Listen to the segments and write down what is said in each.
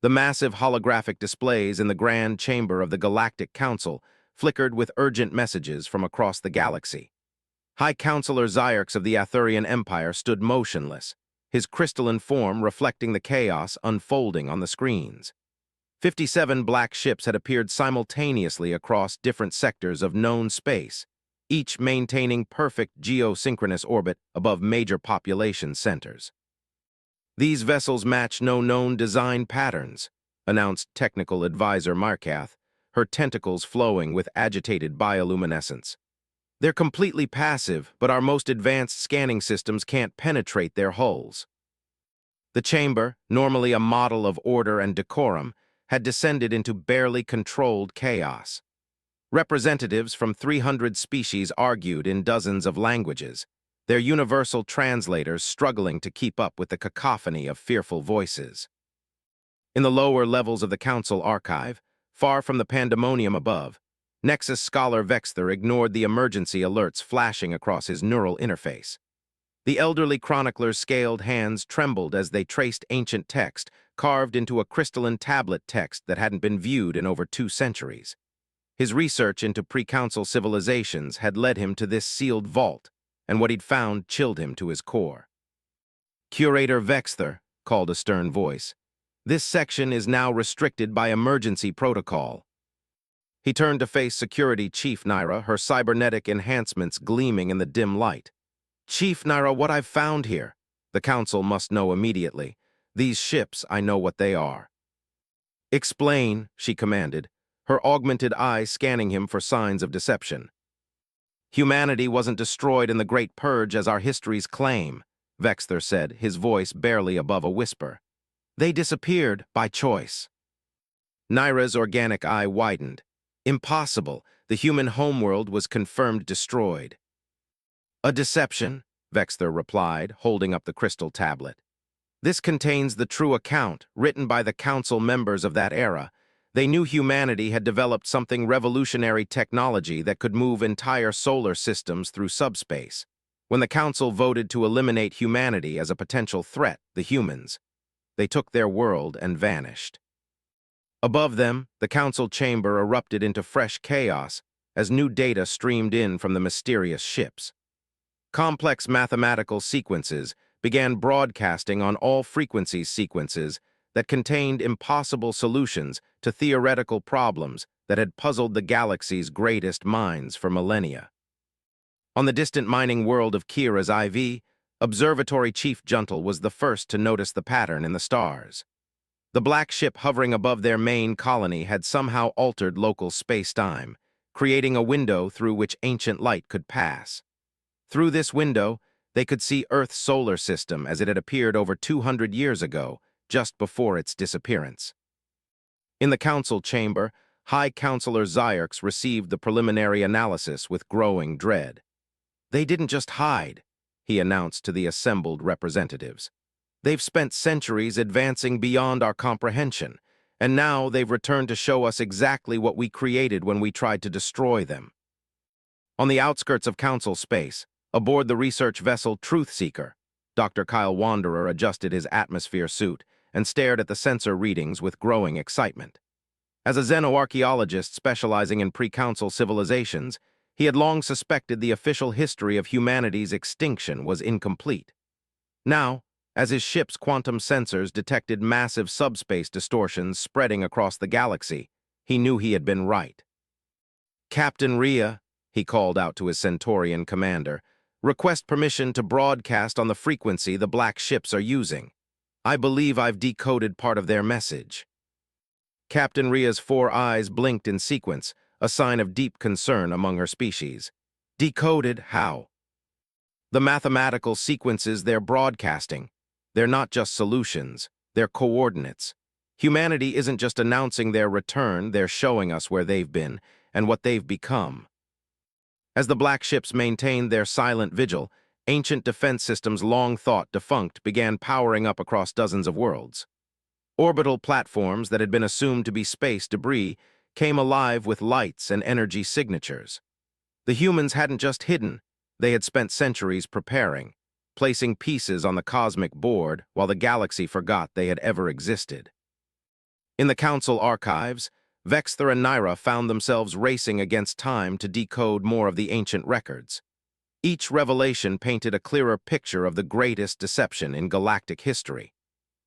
The massive holographic displays in the grand chamber of the Galactic Council flickered with urgent messages from across the galaxy. High Counselor Xyarx of the Athurian Empire stood motionless, his crystalline form reflecting the chaos unfolding on the screens. 57 black ships had appeared simultaneously across different sectors of known space, each maintaining perfect geosynchronous orbit above major population centers. "These vessels match no known design patterns," announced technical advisor Markath, her tentacles flowing with agitated bioluminescence. "They're completely passive, but our most advanced scanning systems can't penetrate their hulls." The chamber, normally a model of order and decorum, had descended into barely controlled chaos. Representatives from 300 species argued in dozens of languages, their universal translators struggling to keep up with the cacophony of fearful voices. In the lower levels of the Council archive, far from the pandemonium above, Nexus scholar Vexther ignored the emergency alerts flashing across his neural interface. The elderly chronicler's scaled hands trembled as they traced ancient text, carved into a crystalline tablet text that hadn't been viewed in over 2 centuries. His research into pre-council civilizations had led him to this sealed vault, and what he'd found chilled him to his core. "Curator Vexther," called a stern voice, "this section is now restricted by emergency protocol." He turned to face Security Chief Naira, her cybernetic enhancements gleaming in the dim light. "Chief Naira, what I've found here. The Council must know immediately. These ships, I know what they are." "Explain," she commanded, her augmented eyes scanning him for signs of deception. "Humanity wasn't destroyed in the Great Purge as our histories claim," Vexther said, his voice barely above a whisper. "They disappeared by choice." Naira's organic eye widened. "Impossible. The human homeworld was confirmed destroyed." "A deception," Vexther replied, holding up the crystal tablet. "This contains the true account, written by the Council members of that era. They knew humanity had developed something revolutionary technology that could move entire solar systems through subspace. When the Council voted to eliminate humanity as a potential threat, the humans, they took their world and vanished." Above them, the Council chamber erupted into fresh chaos as new data streamed in from the mysterious ships. Complex mathematical sequences began broadcasting on all frequency sequences that contained impossible solutions to theoretical problems that had puzzled the galaxy's greatest minds for millennia. On the distant mining world of Kira's IV, Observatory Chief Juntle was the first to notice the pattern in the stars. The black ship hovering above their main colony had somehow altered local space-time, creating a window through which ancient light could pass. Through this window, they could see Earth's solar system as it had appeared over 200 years ago, just before its disappearance. In the Council chamber, High Counselor Xyarx received the preliminary analysis with growing dread. "They didn't just hide," he announced to the assembled representatives. "They've spent centuries advancing beyond our comprehension, and now they've returned to show us exactly what we created when we tried to destroy them." On the outskirts of Council space, aboard the research vessel Truthseeker, Dr. Kyle Wanderer adjusted his atmosphere suit and stared at the sensor readings with growing excitement. As a xenoarchaeologist specializing in pre-council civilizations, he had long suspected the official history of humanity's extinction was incomplete. Now, as his ship's quantum sensors detected massive subspace distortions spreading across the galaxy, he knew he had been right. "Captain Rhea," he called out to his Centaurian commander, "request permission to broadcast on the frequency the black ships are using. I believe I've decoded part of their message." Captain Rhea's 4 eyes blinked in sequence, a sign of deep concern among her species. "Decoded how?" "The mathematical sequences they're broadcasting. They're not just solutions, they're coordinates. Humanity isn't just announcing their return, they're showing us where they've been and what they've become." As the black ships maintained their silent vigil, ancient defense systems long thought defunct began powering up across dozens of worlds. Orbital platforms that had been assumed to be space debris came alive with lights and energy signatures. The humans hadn't just hidden, they had spent centuries preparing, placing pieces on the cosmic board while the galaxy forgot they had ever existed. In the Council archives, Vexthor and Naira found themselves racing against time to decode more of the ancient records. Each revelation painted a clearer picture of the greatest deception in galactic history.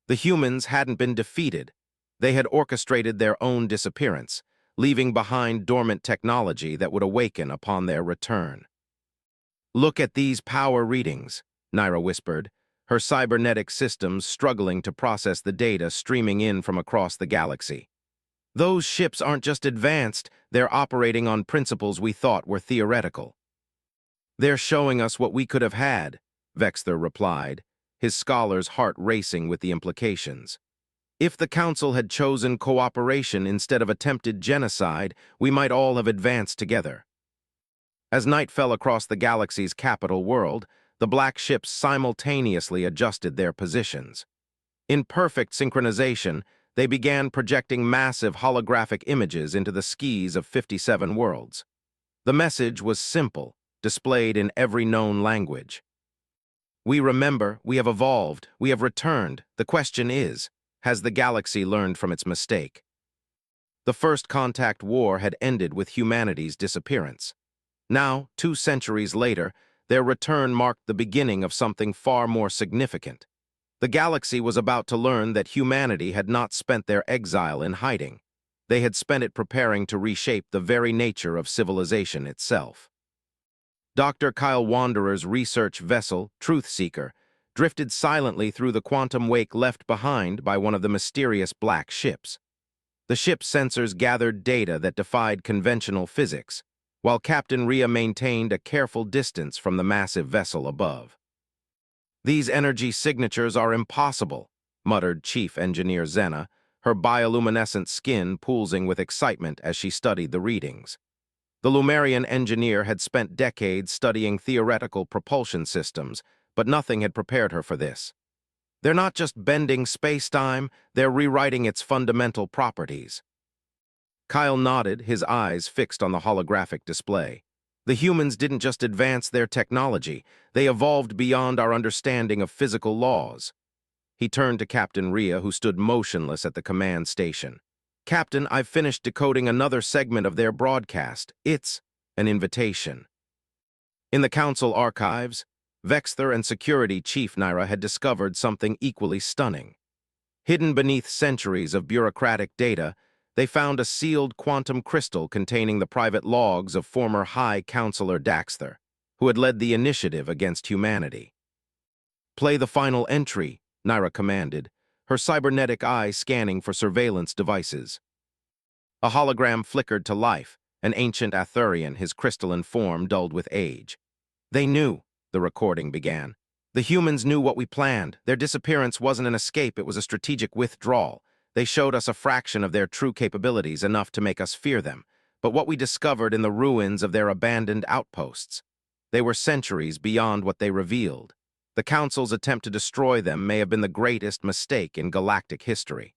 The humans hadn't been defeated. They had orchestrated their own disappearance, leaving behind dormant technology that would awaken upon their return. "Look at these power readings," Naira whispered, her cybernetic systems struggling to process the data streaming in from across the galaxy. "Those ships aren't just advanced, they're operating on principles we thought were theoretical." "They're showing us what we could have had," Vexthor replied, his scholar's heart racing with the implications. "If the Council had chosen cooperation instead of attempted genocide, we might all have advanced together." As night fell across the galaxy's capital world, the black ships simultaneously adjusted their positions. In perfect synchronization, they began projecting massive holographic images into the skies of 57 worlds. The message was simple, displayed in every known language. "We remember, we have evolved, we have returned. The question is, has the galaxy learned from its mistake?" The First Contact War had ended with humanity's disappearance. Now, 2 centuries later, their return marked the beginning of something far more significant. The galaxy was about to learn that humanity had not spent their exile in hiding. They had spent it preparing to reshape the very nature of civilization itself. Dr. Kyle Wanderer's research vessel, Truth Seeker, drifted silently through the quantum wake left behind by one of the mysterious black ships. The ship's sensors gathered data that defied conventional physics, while Captain Rhea maintained a careful distance from the massive vessel above. "These energy signatures are impossible," muttered Chief Engineer Zena, her bioluminescent skin pulsing with excitement as she studied the readings. The Lumerian engineer had spent decades studying theoretical propulsion systems, but nothing had prepared her for this. "They're not just bending space-time, they're rewriting its fundamental properties." Kyle nodded, his eyes fixed on the holographic display. "The humans didn't just advance their technology, they evolved beyond our understanding of physical laws." He turned to Captain Rhea, who stood motionless at the command station. "Captain, I've finished decoding another segment of their broadcast. It's an invitation." In the Council archives, Vexthor and Security Chief Naira had discovered something equally stunning. Hidden beneath centuries of bureaucratic data, they found a sealed quantum crystal containing the private logs of former High Counselor Daxthor, who had led the initiative against humanity. "Play the final entry," Naira commanded, her cybernetic eye scanning for surveillance devices. A hologram flickered to life, an ancient Athurian, his crystalline form dulled with age. "They knew," the recording began. "The humans knew what we planned. Their disappearance wasn't an escape, it was a strategic withdrawal. They showed us a fraction of their true capabilities, enough to make us fear them. But what we discovered in the ruins of their abandoned outposts, they were centuries beyond what they revealed. The Council's attempt to destroy them may have been the greatest mistake in galactic history."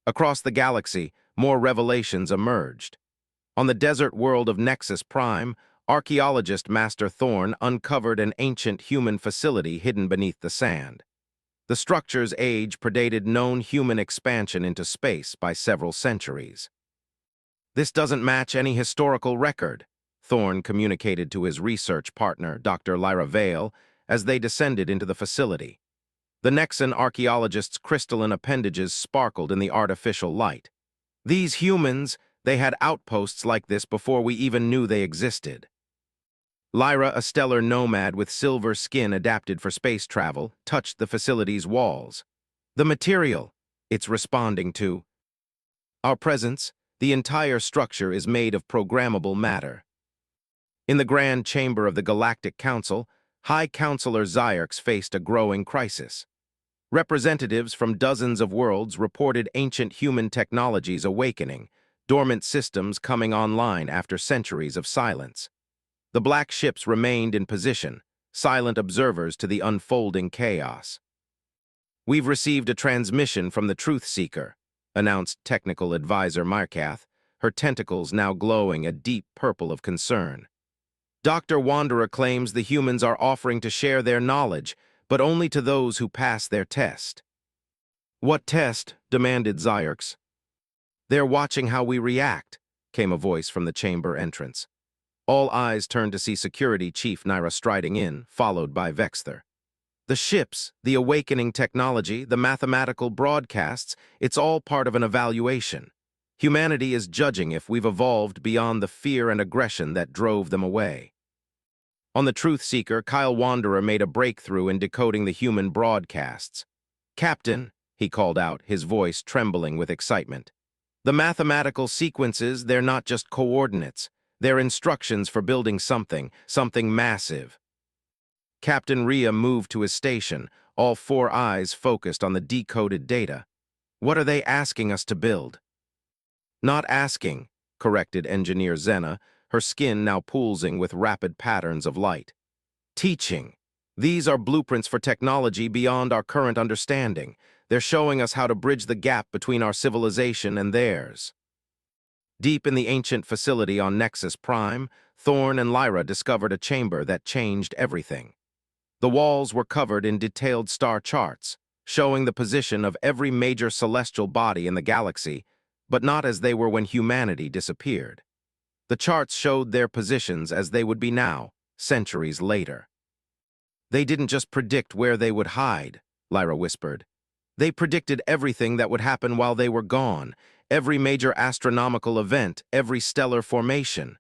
Across the galaxy, more revelations emerged. On the desert world of Nexus Prime, archaeologist Master Thorne uncovered an ancient human facility hidden beneath the sand. The structure's age predated known human expansion into space by several centuries. "This doesn't match any historical record," Thorne communicated to his research partner, Dr. Lyra Vale, as they descended into the facility. The Nexan archaeologist's crystalline appendages sparkled in the artificial light. "These humans, they had outposts like this before we even knew they existed." Lyra, a stellar nomad with silver skin adapted for space travel, touched the facility's walls. "The material it's responding to. Our presence, the entire structure is made of programmable matter." In the grand chamber of the Galactic Council, High Counselor Zyarx faced a growing crisis. Representatives from dozens of worlds reported ancient human technologies awakening, dormant systems coming online after centuries of silence. The black ships remained in position, silent observers to the unfolding chaos. "We've received a transmission from the Truth Seeker," announced Technical Advisor Markath, her tentacles now glowing a deep purple of concern. "Dr. Wanderer claims the humans are offering to share their knowledge, but only to those who pass their test." "What test?" demanded Zyarks. "They're watching how we react," came a voice from the chamber entrance. All eyes turned to see Security Chief Naira striding in, followed by Vexther. The ships, the awakening technology, the mathematical broadcasts, it's all part of an evaluation. Humanity is judging if we've evolved beyond the fear and aggression that drove them away. On the Truth Seeker, Kyle Wanderer made a breakthrough in decoding the human broadcasts. "Captain," he called out, his voice trembling with excitement. "The mathematical sequences, they're not just coordinates. They're instructions for building something massive." Captain Rhea moved to his station, all four eyes focused on the decoded data. "What are they asking us to build?" "Not asking," corrected Engineer Zena, her skin now pulsing with rapid patterns of light. "Teaching. These are blueprints for technology beyond our current understanding. They're showing us how to bridge the gap between our civilization and theirs." Deep in the ancient facility on Nexus Prime, Thorn and Lyra discovered a chamber that changed everything. The walls were covered in detailed star charts, showing the position of every major celestial body in the galaxy, but not as they were when humanity disappeared. The charts showed their positions as they would be now, centuries later. "They didn't just predict where they would hide," Lyra whispered. "They predicted everything that would happen while they were gone, every major astronomical event, every stellar formation."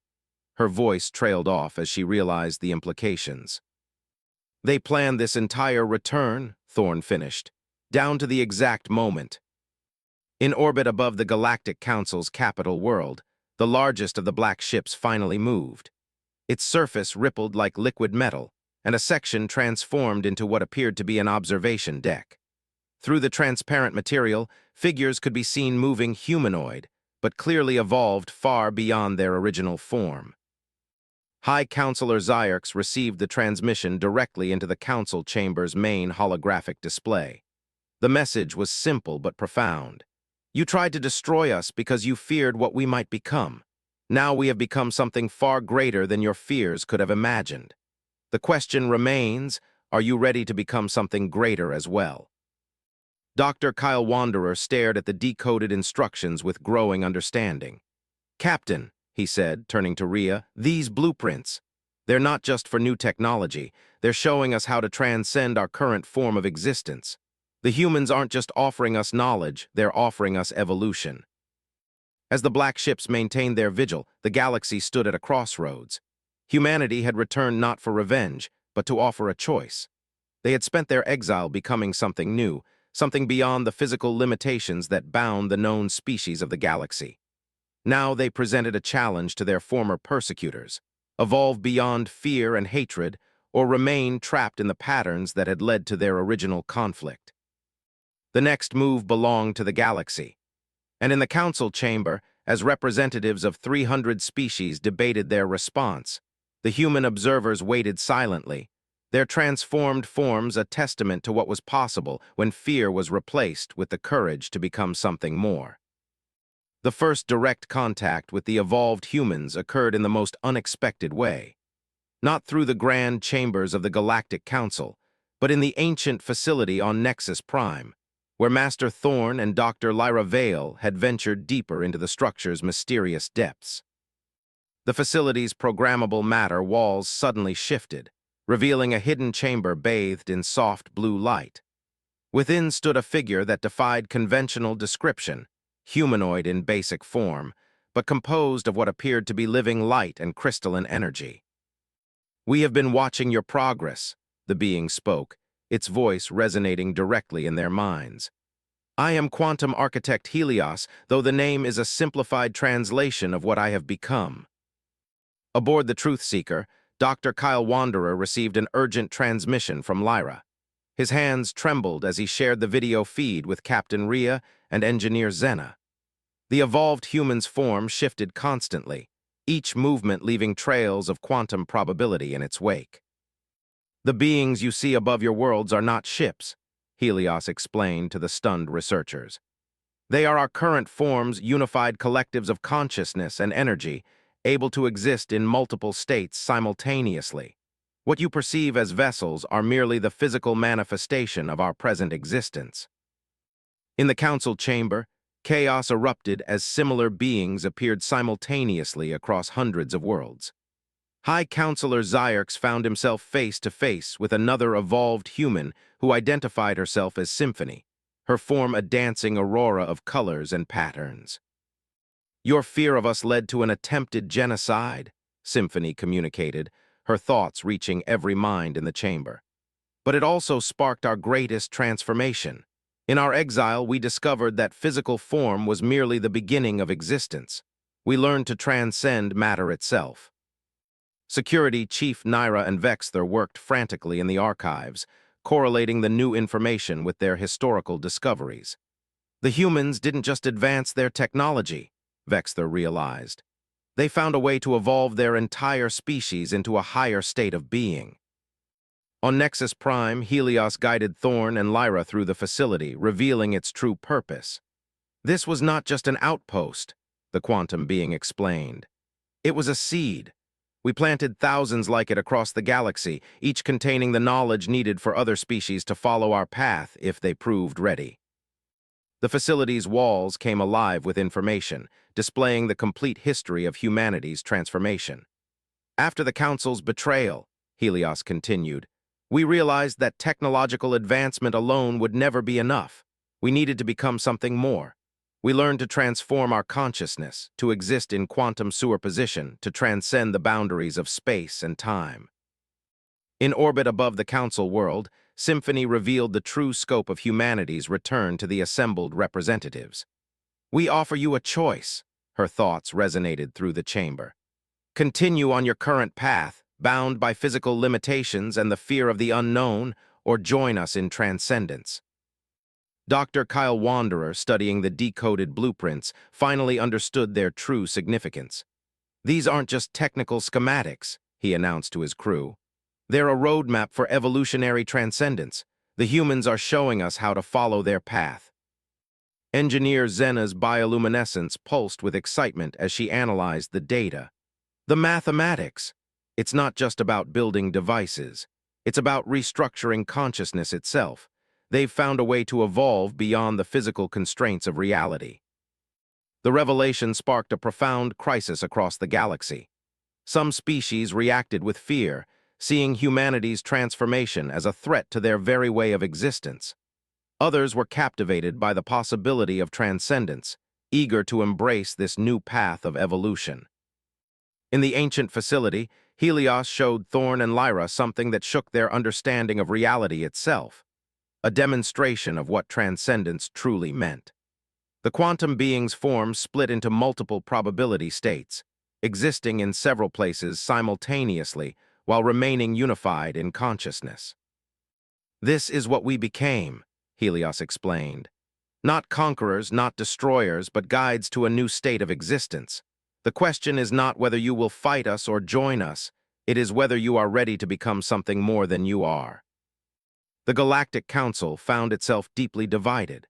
Her voice trailed off as she realized the implications. "They planned this entire return," Thorn finished, "down to the exact moment." In orbit above the Galactic Council's capital world, the largest of the black ships finally moved. Its surface rippled like liquid metal, and a section transformed into what appeared to be an observation deck. Through the transparent material, figures could be seen moving humanoid, but clearly evolved far beyond their original form. High Counselor Zyarks received the transmission directly into the Council Chamber's main holographic display. The message was simple but profound. "You tried to destroy us because you feared what we might become. Now we have become something far greater than your fears could have imagined. The question remains, are you ready to become something greater as well?" Dr. Kyle Wanderer stared at the decoded instructions with growing understanding. "Captain," he said, turning to Rhea, "these blueprints, they're not just for new technology, they're showing us how to transcend our current form of existence. The humans aren't just offering us knowledge, they're offering us evolution." As the black ships maintained their vigil, the galaxy stood at a crossroads. Humanity had returned not for revenge, but to offer a choice. They had spent their exile becoming something new, something beyond the physical limitations that bound the known species of the galaxy. Now they presented a challenge to their former persecutors: evolve beyond fear and hatred, or remain trapped in the patterns that had led to their original conflict. The next move belonged to the galaxy. And in the council chamber, as representatives of 300 species debated their response, the human observers waited silently, their transformed forms a testament to what was possible when fear was replaced with the courage to become something more. The first direct contact with the evolved humans occurred in the most unexpected way. Not through the grand chambers of the Galactic Council, but in the ancient facility on Nexus Prime, where Master Thorn and Dr. Lyra Vale had ventured deeper into the structure's mysterious depths. The facility's programmable matter walls suddenly shifted, revealing a hidden chamber bathed in soft blue light. Within stood a figure that defied conventional description, humanoid in basic form, but composed of what appeared to be living light and crystalline energy. "We have been watching your progress," the being spoke, its voice resonating directly in their minds. "I am Quantum Architect Helios, though the name is a simplified translation of what I have become." Aboard the Truth Seeker, Dr. Kyle Wanderer received an urgent transmission from Lyra. His hands trembled as he shared the video feed with Captain Rhea and Engineer Zena. The evolved human's form shifted constantly, each movement leaving trails of quantum probability in its wake. "The beings you see above your worlds are not ships," Helios explained to the stunned researchers. "They are our current forms, unified collectives of consciousness and energy, able to exist in multiple states simultaneously. What you perceive as vessels are merely the physical manifestation of our present existence." In the council chamber, chaos erupted as similar beings appeared simultaneously across hundreds of worlds. High Counselor Xyerx found himself face to face with another evolved human who identified herself as Symphony, her form a dancing aurora of colors and patterns. "Your fear of us led to an attempted genocide," Symphony communicated, her thoughts reaching every mind in the chamber. "But it also sparked our greatest transformation. In our exile, we discovered that physical form was merely the beginning of existence. We learned to transcend matter itself." Security Chief Naira and Vexther worked frantically in the archives, correlating the new information with their historical discoveries. The humans didn't just advance their technology, Vexther realized. They found a way to evolve their entire species into a higher state of being. On Nexus Prime, Helios guided Thorn and Lyra through the facility, revealing its true purpose. This was not just an outpost, the quantum being explained. It was a seed. We planted thousands like it across the galaxy, each containing the knowledge needed for other species to follow our path if they proved ready. The facility's walls came alive with information, displaying the complete history of humanity's transformation. After the Council's betrayal, Helios continued, we realized that technological advancement alone would never be enough. We needed to become something more. We learned to transform our consciousness, to exist in quantum superposition, to transcend the boundaries of space and time. In orbit above the Council world, Symphony revealed the true scope of humanity's return to the assembled representatives. "We offer you a choice," her thoughts resonated through the chamber. "Continue on your current path, bound by physical limitations and the fear of the unknown, or join us in transcendence." Dr. Kyle Wanderer, studying the decoded blueprints, finally understood their true significance. "These aren't just technical schematics," he announced to his crew. "They're a roadmap for evolutionary transcendence. The humans are showing us how to follow their path." Engineer Zena's bioluminescence pulsed with excitement as she analyzed the data. The mathematics. It's not just about building devices. It's about restructuring consciousness itself. They've found a way to evolve beyond the physical constraints of reality. The revelation sparked a profound crisis across the galaxy. Some species reacted with fear, seeing humanity's transformation as a threat to their very way of existence. Others were captivated by the possibility of transcendence, eager to embrace this new path of evolution. In the ancient facility, Helios showed Thorn and Lyra something that shook their understanding of reality itself. A demonstration of what transcendence truly meant. The quantum being's form split into multiple probability states, existing in several places simultaneously while remaining unified in consciousness. "This is what we became," Helios explained. "Not conquerors, not destroyers, but guides to a new state of existence. The question is not whether you will fight us or join us, it is whether you are ready to become something more than you are." The Galactic Council found itself deeply divided.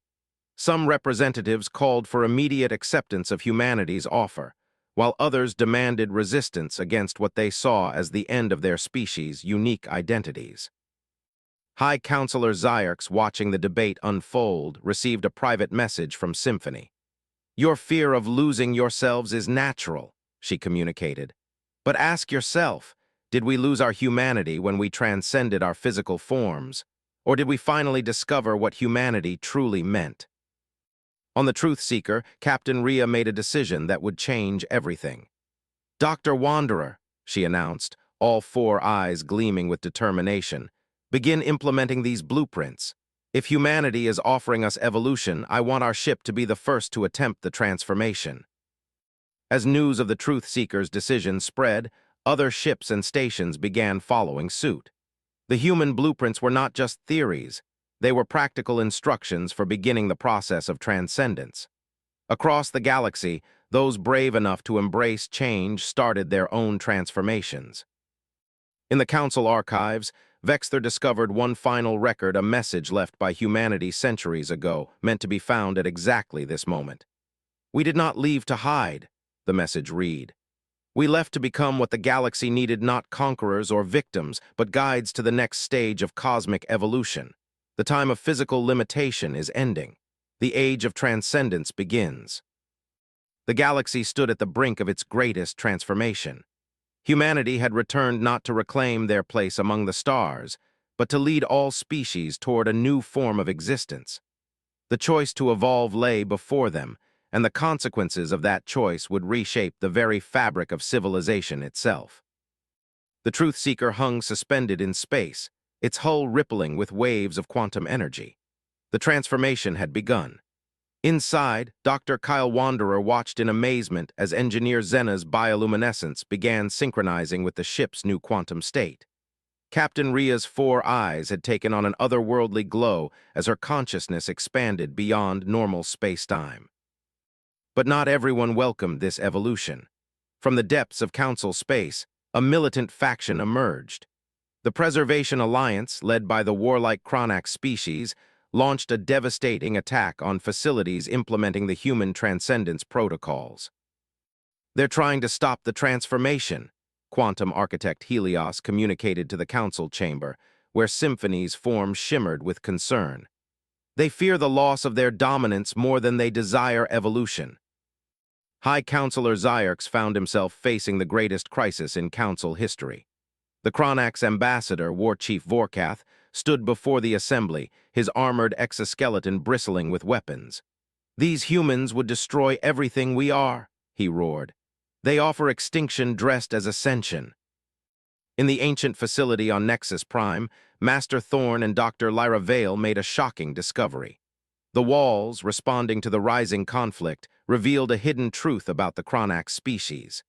Some representatives called for immediate acceptance of humanity's offer, while others demanded resistance against what they saw as the end of their species' unique identities. High Counselor Xyerx, watching the debate unfold, received a private message from Symphony. "Your fear of losing yourselves is natural," she communicated. "But ask yourself, did we lose our humanity when we transcended our physical forms? Or did we finally discover what humanity truly meant?" On the Truth Seeker, Captain Rhea made a decision that would change everything. "Dr. Wanderer," she announced, all four eyes gleaming with determination, "begin implementing these blueprints. If humanity is offering us evolution, I want our ship to be the first to attempt the transformation." As news of the Truth Seeker's decision spread, other ships and stations began following suit. The human blueprints were not just theories, they were practical instructions for beginning the process of transcendence. Across the galaxy, those brave enough to embrace change started their own transformations. In the Council archives, Vexther discovered one final record, a message left by humanity centuries ago, meant to be found at exactly this moment. "We did not leave to hide," the message read. "We left to become what the galaxy needed, not conquerors or victims, but guides to the next stage of cosmic evolution. The time of physical limitation is ending. The age of transcendence begins. The galaxy stood at the brink of its greatest transformation. Humanity had returned not to reclaim their place among the stars, but to lead all species toward a new form of existence. The choice to evolve lay before them, and the consequences of that choice would reshape the very fabric of civilization itself. The Truth Seeker hung suspended in space, its hull rippling with waves of quantum energy. The transformation had begun. Inside, Dr. Kyle Wanderer watched in amazement as Engineer Zena's bioluminescence began synchronizing with the ship's new quantum state. Captain Ria's 4 eyes had taken on an otherworldly glow as her consciousness expanded beyond normal space-time. But not everyone welcomed this evolution. From the depths of Council space, a militant faction emerged. The Preservation Alliance, led by the warlike Chronax species, launched a devastating attack on facilities implementing the human transcendence protocols. "They're trying to stop the transformation," quantum architect Helios communicated to the council chamber, where Symphony's form shimmered with concern. "They fear the loss of their dominance more than they desire evolution." High Counselor Zyarx found himself facing the greatest crisis in council history. The Chronax ambassador, War Chief Vorkath, stood before the assembly, his armored exoskeleton bristling with weapons. "These humans would destroy everything we are," he roared. "They offer extinction dressed as ascension." In the ancient facility on Nexus Prime, Master Thorn and Dr. Lyra Vale made a shocking discovery. The walls, responding to the rising conflict, revealed a hidden truth about the Chronax species.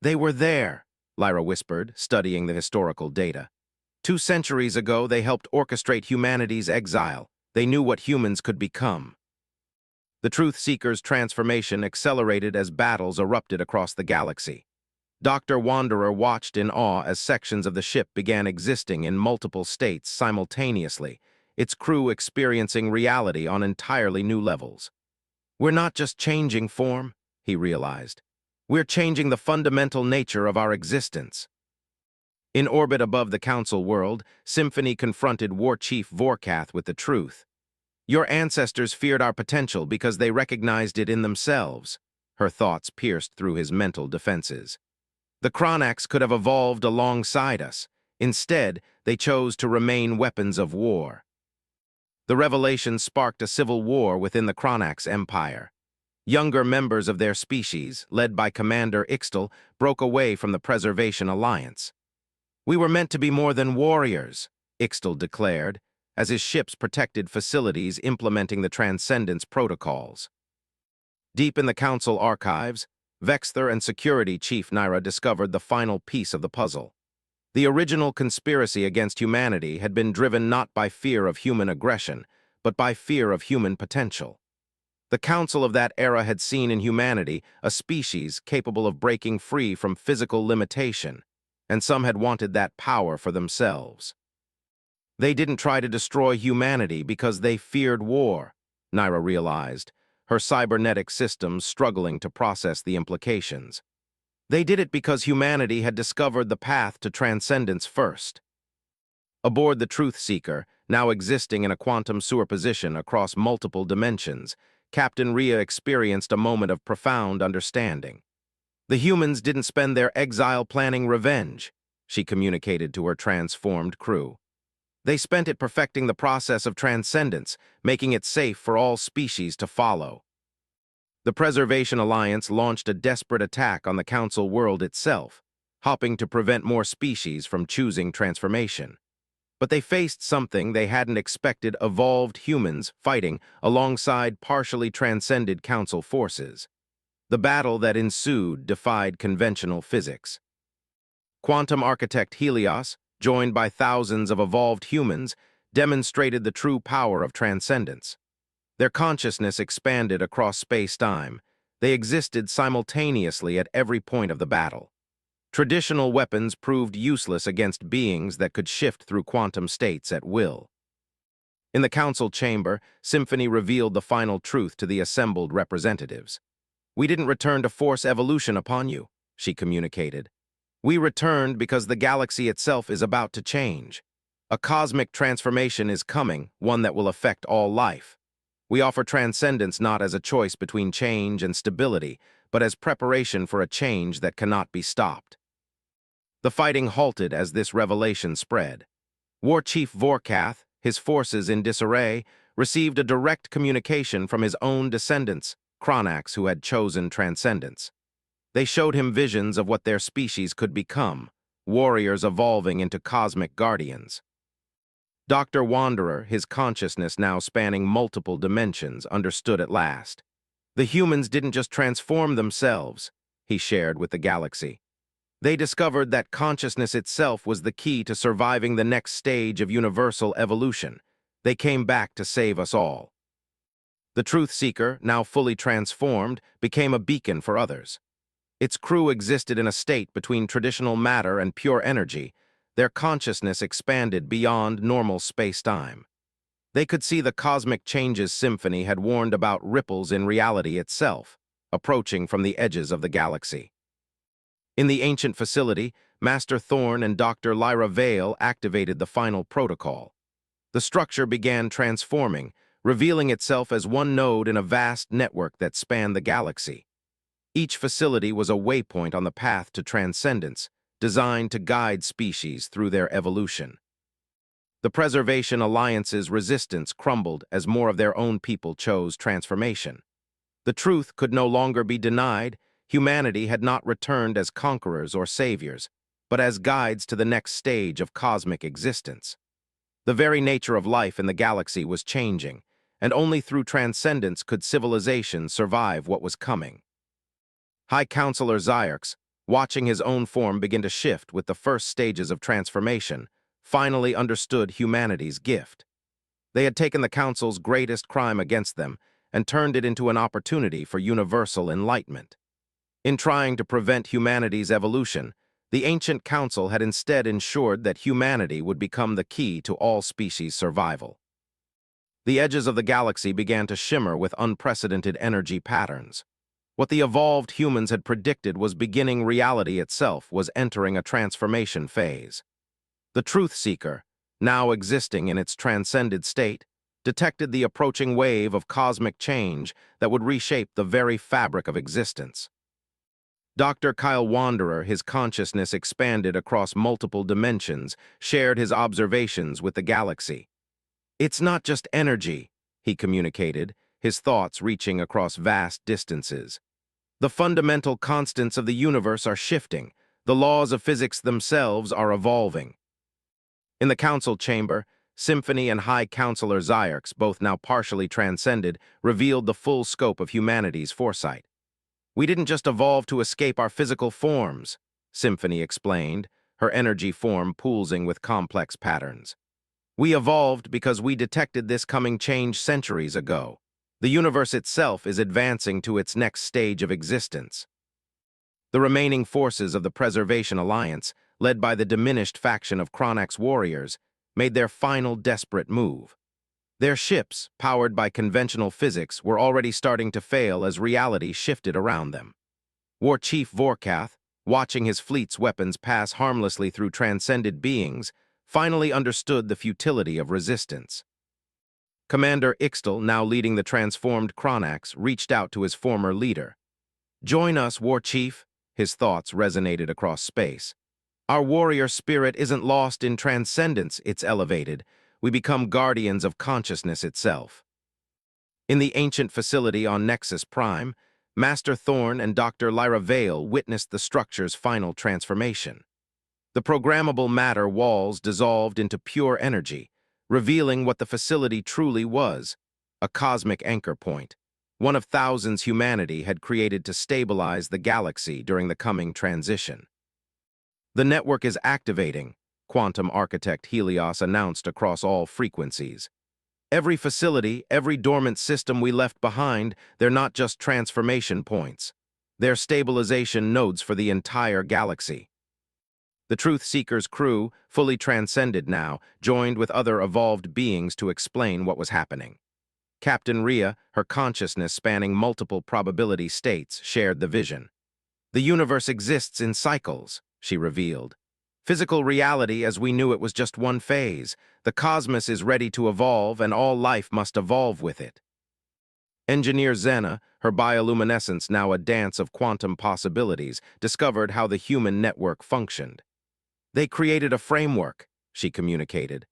"They were there," Lyra whispered, studying the historical data. 2 centuries ago, they helped orchestrate humanity's exile. They knew what humans could become. The Truth Seeker's transformation accelerated as battles erupted across the galaxy. Dr. Wanderer watched in awe as sections of the ship began existing in multiple states simultaneously, its crew experiencing reality on entirely new levels. "We're not just changing form," he realized. "We're changing the fundamental nature of our existence." In orbit above the Council world, Symphony confronted War Chief Vorkath with the truth. "Your ancestors feared our potential because they recognized it in themselves." Her thoughts pierced through his mental defenses. "The Chronax could have evolved alongside us. Instead, they chose to remain weapons of war." The revelation sparked a civil war within the Chronax Empire. Younger members of their species, led by Commander Ixtal, broke away from the Preservation Alliance. "We were meant to be more than warriors," Ixtal declared, as his ships protected facilities implementing the Transcendence protocols. Deep in the Council archives, Vexther and Security Chief Nyra discovered the final piece of the puzzle. The original conspiracy against humanity had been driven not by fear of human aggression, but by fear of human potential. The Council of that era had seen in humanity a species capable of breaking free from physical limitation, and some had wanted that power for themselves. They didn't try to destroy humanity because they feared war, Nyra realized, her cybernetic systems struggling to process the implications. They did it because humanity had discovered the path to transcendence first. Aboard the Truth Seeker, now existing in a quantum superposition across multiple dimensions, Captain Ria experienced a moment of profound understanding. "The humans didn't spend their exile planning revenge," she communicated to her transformed crew. "They spent it perfecting the process of transcendence, making it safe for all species to follow." The Preservation Alliance launched a desperate attack on the Council world itself, hoping to prevent more species from choosing transformation. But they faced something they hadn't expected: evolved humans fighting alongside partially transcended Council forces. The battle that ensued defied conventional physics. Quantum architect Helios, joined by thousands of evolved humans, demonstrated the true power of transcendence. Their consciousness expanded across space-time. They existed simultaneously at every point of the battle. Traditional weapons proved useless against beings that could shift through quantum states at will. In the Council chamber, Symphony revealed the final truth to the assembled representatives. "We didn't return to force evolution upon you," she communicated. "We returned because the galaxy itself is about to change. A cosmic transformation is coming, one that will affect all life. We offer transcendence not as a choice between change and stability, but as preparation for a change that cannot be stopped. The fighting halted as this revelation spread. War Chief Vorkath, his forces in disarray, received a direct communication from his own descendants, Chronax, who had chosen transcendence. They showed him visions of what their species could become, warriors evolving into cosmic guardians. Dr. Wanderer, his consciousness now spanning multiple dimensions, understood at last. The humans didn't just transform themselves, he shared with the galaxy. They discovered that consciousness itself was the key to surviving the next stage of universal evolution. They came back to save us all. The Truth Seeker, now fully transformed, became a beacon for others. Its crew existed in a state between traditional matter and pure energy. Their consciousness expanded beyond normal space-time. They could see the cosmic changes Symphony had warned about, ripples in reality itself, approaching from the edges of the galaxy. In the ancient facility, Master Thorn and Dr. Lyra Vale activated the final protocol. The structure began transforming, revealing itself as one node in a vast network that spanned the galaxy. Each facility was a waypoint on the path to transcendence, designed to guide species through their evolution. The Preservation Alliance's resistance crumbled as more of their own people chose transformation. The truth could no longer be denied. Humanity had not returned as conquerors or saviors, but as guides to the next stage of cosmic existence. The very nature of life in the galaxy was changing, and only through transcendence could civilization survive what was coming. High Counselor Zyarx, watching his own form begin to shift with the first stages of transformation, finally understood humanity's gift. They had taken the Council's greatest crime against them and turned it into an opportunity for universal enlightenment. In trying to prevent humanity's evolution, the ancient Council had instead ensured that humanity would become the key to all species' survival. The edges of the galaxy began to shimmer with unprecedented energy patterns. What the evolved humans had predicted was beginning. Reality itself was entering a transformation phase. The Truth Seeker, now existing in its transcended state, detected the approaching wave of cosmic change that would reshape the very fabric of existence. Dr. Kyle Wanderer, his consciousness expanded across multiple dimensions, shared his observations with the galaxy. "It's not just energy," he communicated, his thoughts reaching across vast distances. "The fundamental constants of the universe are shifting. The laws of physics themselves are evolving." In the council chamber, Symphony and High Counselor Zyarx, both now partially transcended, revealed the full scope of humanity's foresight. "We didn't just evolve to escape our physical forms," Symphony explained, her energy form pulsing with complex patterns. "We evolved because we detected this coming change centuries ago. The universe itself is advancing to its next stage of existence." The remaining forces of the Preservation Alliance, led by the diminished faction of Chronax warriors, made their final desperate move. Their ships, powered by conventional physics, were already starting to fail as reality shifted around them. War Chief Vorkath, watching his fleet's weapons pass harmlessly through transcended beings, finally understood the futility of resistance. Commander Ixtal, now leading the transformed Chronax, reached out to his former leader. "Join us, War Chief," his thoughts resonated across space. "Our warrior spirit isn't lost in transcendence, it's elevated. We become guardians of consciousness itself." In the ancient facility on Nexus Prime, Master Thorn and Dr. Lyra Vale witnessed the structure's final transformation. The programmable matter walls dissolved into pure energy, revealing what the facility truly was, a cosmic anchor point, one of thousands humanity had created to stabilize the galaxy during the coming transition. "The network is activating," Quantum Architect Helios announced across all frequencies. "Every facility, every dormant system we left behind, they're not just transformation points. They're stabilization nodes for the entire galaxy." The Truth Seeker's crew, fully transcended now, joined with other evolved beings to explain what was happening. Captain Rhea, her consciousness spanning multiple probability states, shared the vision. "The universe exists in cycles," she revealed. "Physical reality as we knew it was just one phase. The cosmos is ready to evolve, and all life must evolve with it." Engineer Zena, her bioluminescence now a dance of quantum possibilities, discovered how the human network functioned. They created a framework, she communicated,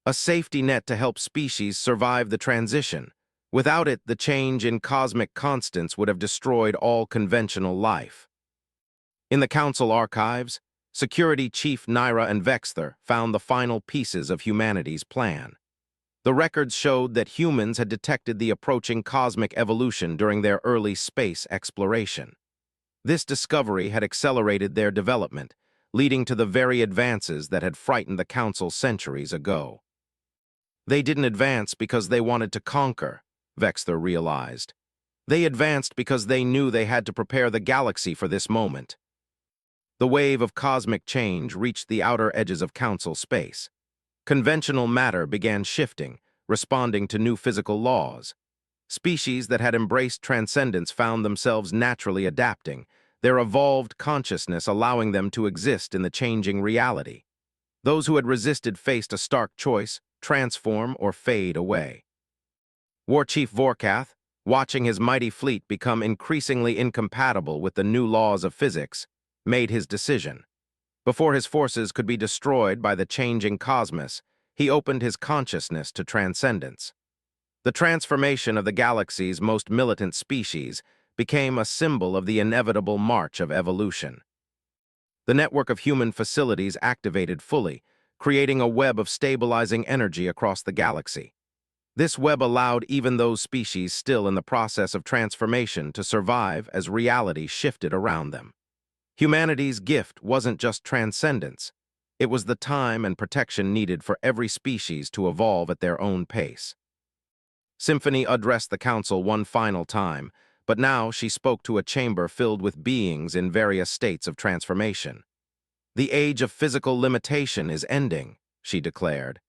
a safety net to help species survive the transition. Without it, the change in cosmic constants would have destroyed all conventional life. In the Council archives, Security Chief Naira and Vexther found the final pieces of humanity's plan. The records showed that humans had detected the approaching cosmic evolution during their early space exploration. This discovery had accelerated their development, leading to the very advances that had frightened the Council centuries ago. They didn't advance because they wanted to conquer, Vexther realized. They advanced because they knew they had to prepare the galaxy for this moment. The wave of cosmic change reached the outer edges of Council space. Conventional matter began shifting, responding to new physical laws. Species that had embraced transcendence found themselves naturally adapting, their evolved consciousness allowing them to exist in the changing reality. Those who had resisted faced a stark choice: transform or fade away. War Chief Vorkath, watching his mighty fleet become increasingly incompatible with the new laws of physics, made his decision. Before his forces could be destroyed by the changing cosmos, he opened his consciousness to transcendence. The transformation of the galaxy's most militant species became a symbol of the inevitable march of evolution. The network of human facilities activated fully, creating a web of stabilizing energy across the galaxy. This web allowed even those species still in the process of transformation to survive as reality shifted around them. Humanity's gift wasn't just transcendence. It was the time and protection needed for every species to evolve at their own pace. Symphony addressed the Council one final time, but now she spoke to a chamber filled with beings in various states of transformation. The age of physical limitation is ending, she declared.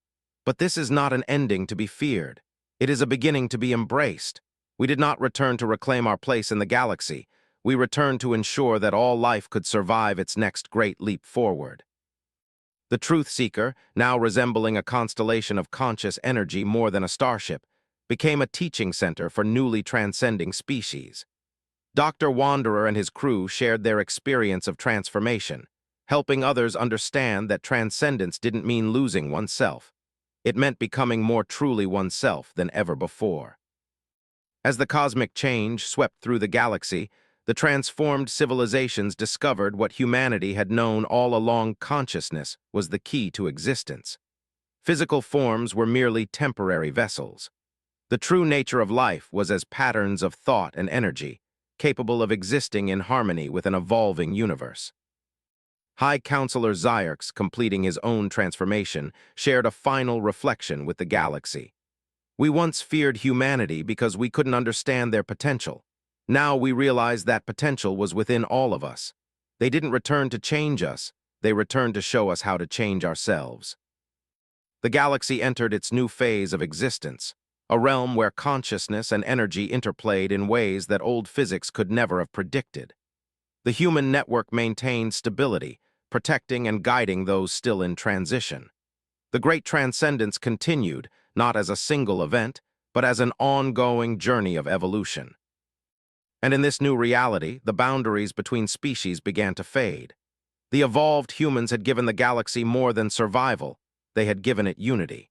But this is not an ending to be feared. It is a beginning to be embraced. We did not return to reclaim our place in the galaxy. We returned to ensure that all life could survive its next great leap forward. The Truth Seeker, now resembling a constellation of conscious energy more than a starship, became a teaching center for newly transcending species. Dr. Wanderer and his crew shared their experience of transformation, helping others understand that transcendence didn't mean losing oneself. It meant becoming more truly oneself than ever before. As the cosmic change swept through the galaxy, the transformed civilizations discovered what humanity had known all along: consciousness was the key to existence. Physical forms were merely temporary vessels. The true nature of life was as patterns of thought and energy, capable of existing in harmony with an evolving universe. High Counselor Zyarx, completing his own transformation, shared a final reflection with the galaxy. We once feared humanity because we couldn't understand their potential. Now we realize that potential was within all of us. They didn't return to change us, they returned to show us how to change ourselves. The galaxy entered its new phase of existence, a realm where consciousness and energy interplayed in ways that old physics could never have predicted. The human network maintained stability, protecting and guiding those still in transition. The Great Transcendence continued, not as a single event, but as an ongoing journey of evolution. And in this new reality, the boundaries between species began to fade. The evolved humans had given the galaxy more than survival, they had given it unity.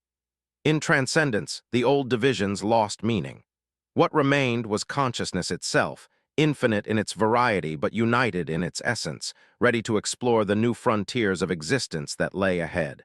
In transcendence, the old divisions lost meaning. What remained was consciousness itself, infinite in its variety but united in its essence, ready to explore the new frontiers of existence that lay ahead.